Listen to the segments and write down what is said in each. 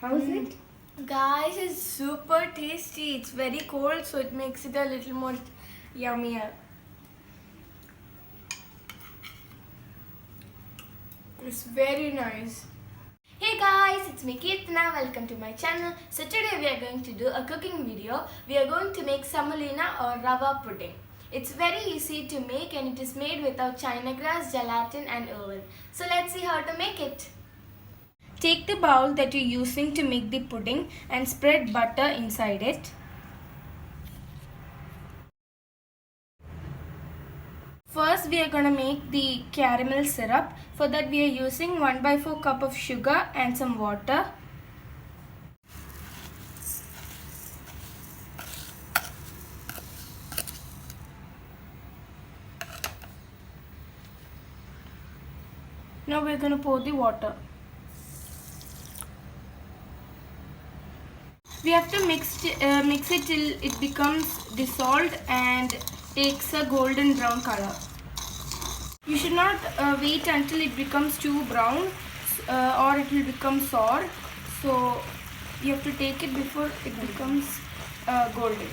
How is it? Guys, it's super tasty. It's very cold, so it makes it a little more yummier. It's very nice. Hey guys, it's me Keerthana. Welcome to my channel. So today we are going to do a cooking video. We are going to make semolina or rava pudding. It's very easy to make and it is made without china grass, gelatin and oven. So let's see how to make it. Take the bowl that you're using to make the pudding and spread butter inside it. First we are going to make the caramel syrup. For that we are using 1/4 cup of sugar and some water. Now we are going to pour the water. We have to mix it till it becomes dissolved and takes a golden brown color. You should not wait until it becomes too brown or it will become sour. So you have to take it before it becomes golden.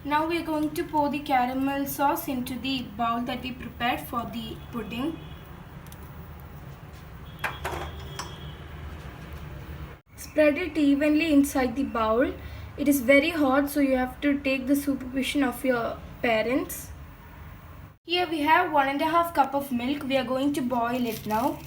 Now we are going to pour the caramel sauce into the bowl that we prepared for the pudding. Spread it evenly inside the bowl. It is very hot, so you have to take the supervision of your parents. Here we have 1.5 cup of milk. We are going to boil it now.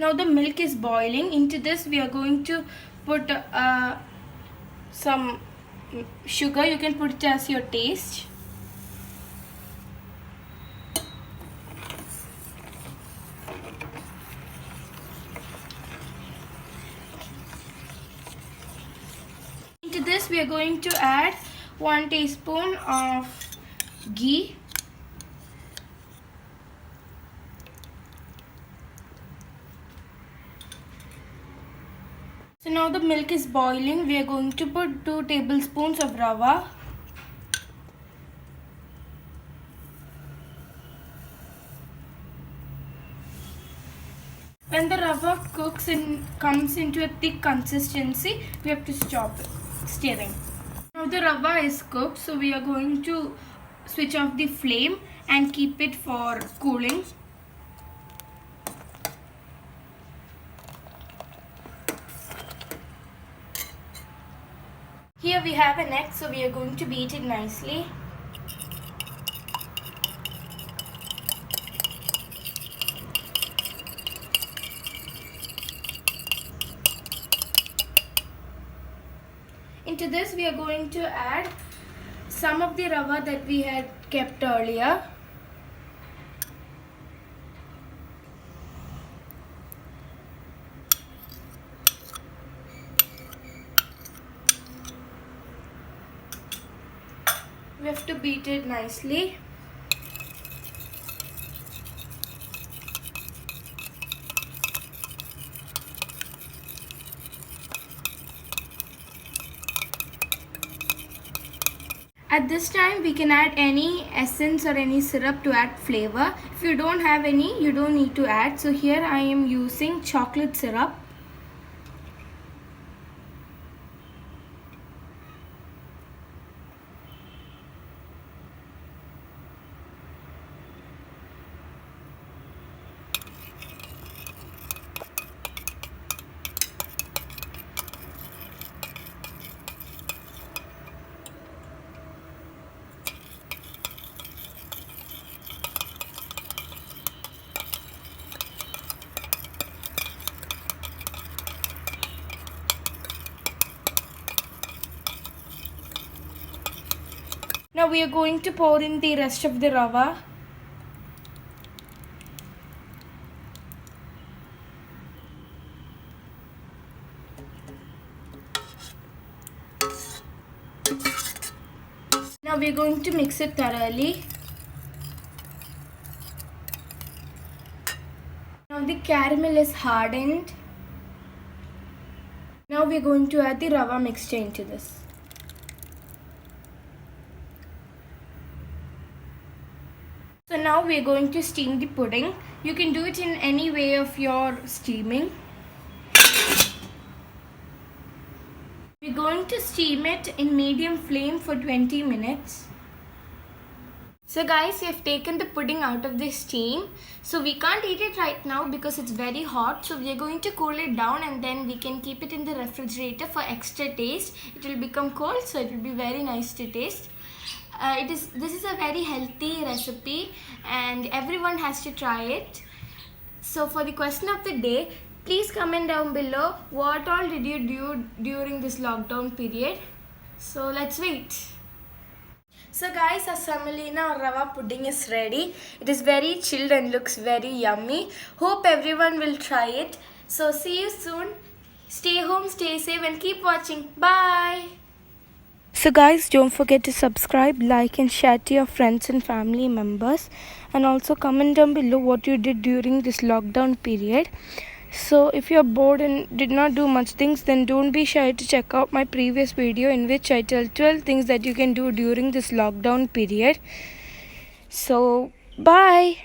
Now the milk is boiling. Into this we are going to put some sugar. You can put it as your taste. Into this we are going to add 1 teaspoon of ghee. So now the milk is boiling. We are going to put 2 tablespoons of rava. When the rava cooks and comes into a thick consistency, we have to stop stirring. Now the rava is cooked, so we are going to switch off the flame and keep it for cooling. Here we have an egg, so we are going to beat it nicely. Into this we are going to add some of the rava that we had kept earlier. We have to beat it nicely. At this time we can add any essence or any syrup to add flavor. If you don't have any, you don't need to add. So here I am using chocolate syrup. Now we are going to pour in the rest of the rava. Now we're going to mix it thoroughly. Now the caramel is hardened. Now we're going to add the rava mixture into this. So now we're going to steam the pudding. You can do it in any way of your steaming. We're going to steam it in medium flame for 20 minutes. So guys, we have taken the pudding out of the steam. So we can't eat it right now because it's very hot. So we are going to cool it down and then we can keep it in the refrigerator for extra taste. It will become cold, so it will be very nice to taste. This is a very healthy recipe and everyone has to try it. So for the question of the day, please comment down below what all did you do during this lockdown period. So let's wait. So guys, our semolina or rava pudding is ready. It is very chilled and looks very yummy. Hope everyone will try it. So see you soon. Stay home, stay safe and keep watching. Bye. So guys, don't forget to subscribe, like and share to your friends and family members, and also comment down below what you did during this lockdown period. So if you're bored and did not do much things, then don't be shy to check out my previous video in which I tell 12 things that you can do during this lockdown period. So bye.